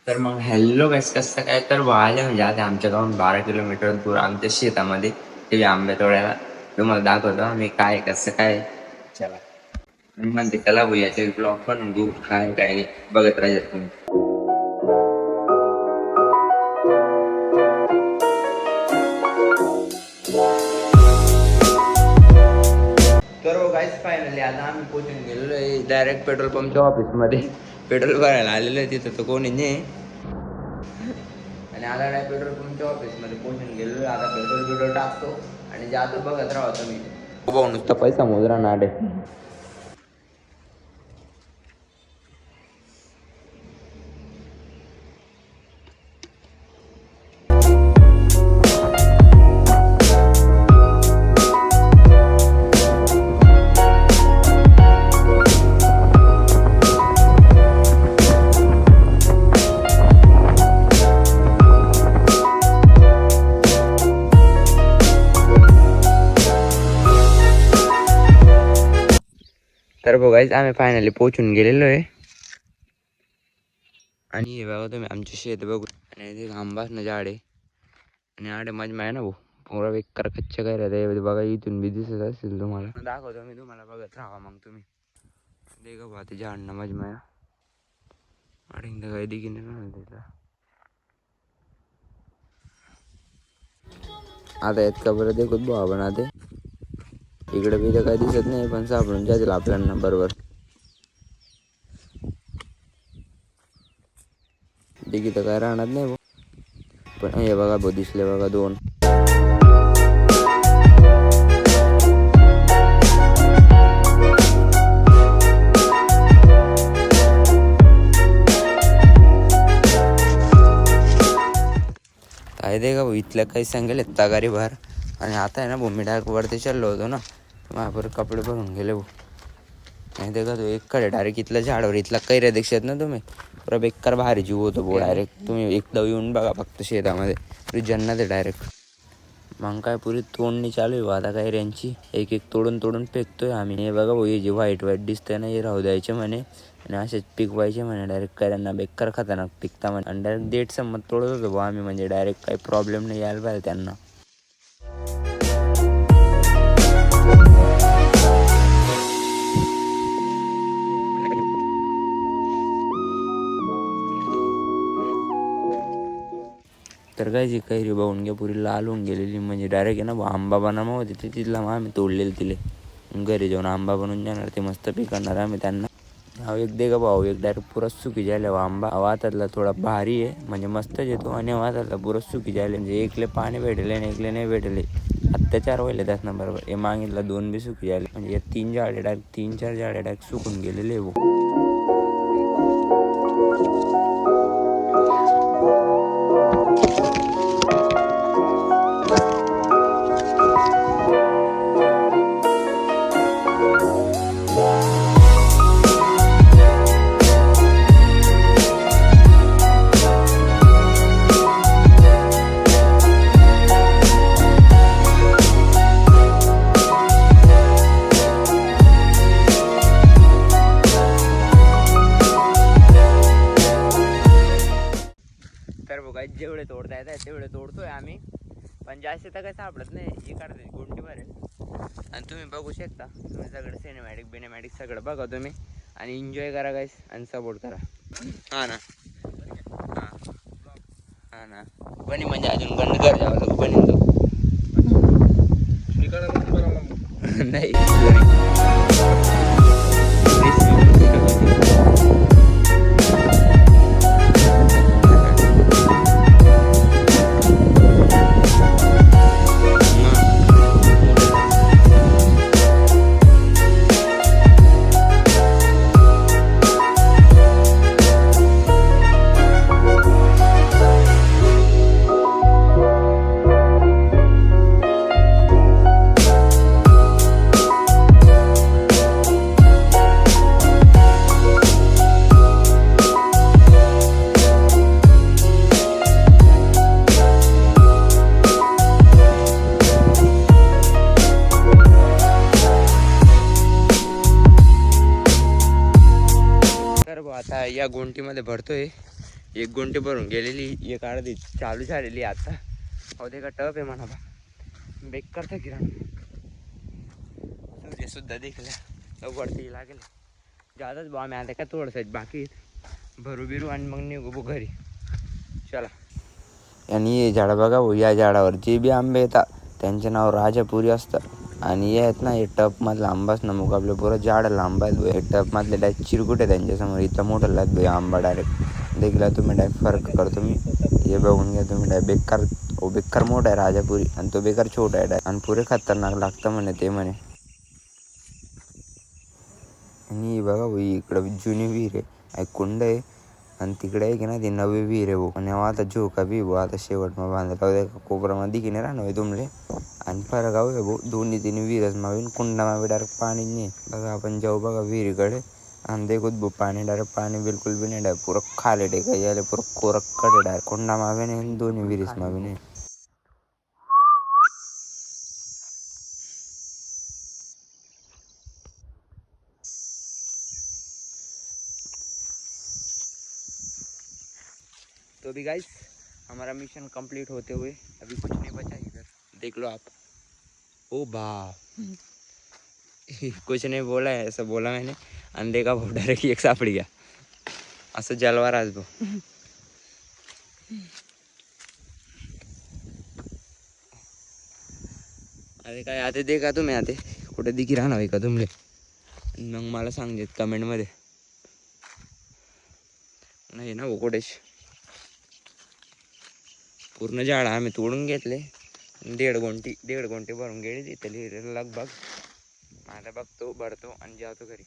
तर मग हॅलो गाईस, कसं काय तर वाळले म्हणजे आता आमच्या गावून 12 किलोमीटर दूर आमच्या शेतामध्ये ते आंबे तोडायला तुम्हाला दाखवतो आम्ही काय कसं काय. चला मी म्हणते त्याला याचे ब्लॉग पण घेऊ काय काय नाही, बघत राहायचं तुम्ही. तर गाईस फायनली आता आम्ही पोचून गेलेलो आहे डायरेक्ट पेट्रोल पंपच्या ऑफिसमध्ये. पेट्रोल भरायला आलेलो आहे, तिथं तर कोणी नाही. आणि आता काय पेट्रोल पंपच्या ऑफिसमध्ये पोहोचून गेलो. आता पेट्रोल टाकतो आणि जातो, बघत राहा तुम्ही. हो नुसतं पैसा मोजरा नाडे. तर बघायचं आम्ही फायनली पोहोचून गेलेलो आहे. आणि हे बघा तुम्ही आमचे शेत बघू. आणि ते आंबाच झाड आहे आणि आडे मजमा आहे ना भाऊ, पुरा बेकार कच्च्या काय राहते बघा. इथून बी दिसत असेल तुम्हाला, दाखवतो मी तुम्हाला, बघत राहा मग तुम्ही. देखा बा ते झाड ना मजमा आणि काही दिगी नाही त्याला. आता येत का बरं देखत भाऊ आपण आता इकडे बी तर काही दिसत नाही, पण सापडून जातील आपल्याला बरोबर. दिगी तर काय राहणार नाही भाऊ, पण हे बघा भाऊ दिसले बघा दोन. काय दे का भाऊ, इथल्या काही सांगेल तगारी बाहेर. आणि आता आहे ना भाऊ, मी डायरेक्ट वरती चाललो होतो ना, माझ्यावर कपडे भरून गेले भाऊ. नाही दे का तो एक कडे डायरेक्ट इथल्या झाडावर इथला कैऱ्या दिसत ना तुम्ही, पुरा बेकार भारी जीव होतो भाऊ. डायरेक्ट तुम्ही एकदा येऊन बघा फक्त शेतामध्ये, पुरी जन्नत आहे डायरेक्ट. मग काय पुरी तोडणी चालू आहे आता कैऱ्यांची, एक एक तोडून फेकतोय आम्ही. हे बघा भाऊ, हे जे व्हाईट दिसतंय ना, हे राहू द्यायचे म्हणे आणि असेच पिकवायचे म्हणे. डायरेक्ट कैऱ्यांना बेकार खतरनाक पिकता म्हणे. आणि डायरेक्ट देठ संमत तोडत होतो भाऊ आम्ही, म्हणजे डायरेक्ट काही प्रॉब्लेम नाही यायला पाहिजे त्यांना. तर काय जी कैरी बाहून घ्या पुरी लाल होऊन गेलेली, म्हणजे डायरेक्ट आहे ना आंबा बनामा होते ते तिथला मग आम्ही तोडलेले तिले. घरी जाऊन आंबा बनवून जाणार, ते मस्त पिकणार आम्ही त्यांना. हा एक दे का भाऊ, एक डायरेक्ट पुरा सुकी जायला आंबा. वातातला थोडा भारी आहे म्हणजे मस्तच येतो, आणि वातातला पुरा सुकी जायला म्हणजे एकले पाणी भेटले आणि एकले नाही भेटले. अत्याचार व्हायला त्याच ना बरोबर. हे मागितला दोन बी सुकी जायला, म्हणजे या 3 झाडे डायरेक्ट 3-4 झाडे डायरेक्ट सुकून गेलेले भाऊ. तर बघा जेवढे तोडता येतात तेवढे तोडतोय आम्ही, पण जास्त तर काही सापडत नाही. ही काढते गुंटी भरेल आणि तुम्ही बघू शकता. तुम्ही सगळं सिनेमॅटिक सगळं बघा तुम्ही आणि एन्जॉय करा गाईस आणि सपोर्ट करा. हा ना, हा ना. बनी म्हणजे अजून बंद कर जावं बनी तो नाही. आता या गुंटीमध्ये भरतोय एक गुंठे भरून गेलेली, एक अर्धी चालू झालेली आता. हो दे का टप आहे म्हणा बा, बेकार था किरण. सूर्य सुद्धा देखला वरती लागेल. जादाच बा आम्ही आता काय थोडंसं बाकी भरू बिरू आणि मग निघू बो घरी. चला. आणि हे झाडं बघा भाऊ, या झाडावर जे बी आंबे येतात त्यांचे नाव राजापुरी असतं. आणि हे आहेत ना, हे टपमधला आंबाच ना मग आपलं पुरं झाड लांब आहेत. हे टपमधले डायरेक्ट चिरकुट आहे त्यांच्यासमोर. इथं मोठं लागत भाई आंबा डायरेक्ट देखला तुम्ही, डायरेक्ट फरक करतो मी. हे बघून घ्या तुम्ही, डायरेक्ट बेकार. हो बेकार मोठा आहे राजापुरी आणि तो बेकार छोटा आहे डायरेक्ट. आणि पुरे खतरनाक लागतं म्हणे ते म्हणे. आणि बघा भाई इकडं जुनी विहीर आहे, कुंड आहे. आणि तिकडे आहे की ना ती नवी विहीर आहे भाऊ. आणि आता झोका बी भाऊ आता शेवट मग बांधला कोपरामध्ये की नाही राहणार तुमले. आणि फरक आहे भाऊ, दोन्ही तिन्ही विहीरच मावीन कुंडामा डायरेक्ट पाणी नाही. बघा आपण जाऊ बघा विहिरीकडे आणि देखूत भाऊ पाणी डायरेक्ट, पाणी बिलकुल बी नाही डायरेक्ट पुरं खाले टेका यायला, पुरं कोरकडे डायरेक्ट. कुंडा मावे नाही, दोन्ही विहिरीच मावे नाही. तो भी गाइस हमारा मिशन कंप्लीट होते हुए अभी कुछ नहीं बचा इधर, देख लो आप. ओ बा कुछ नहीं बोला है, ऐसा बोला मैंने. अंडे का भाव डायरेक्ट एक सापड़ी गया. असं जलवा राज भाऊ. अरे काय आता दे का तुम्ही, आता कुठे दिकी राहणार का तुमले. मग मला सांगेत कमेंटमध्ये. नाही ना कोडेश पूर्ण झाड आम्ही तोडून घेतले. 1.5 गुंठी भरून गेली तिथे लगभग. आता बघतो भरतो आणि जातो घरी.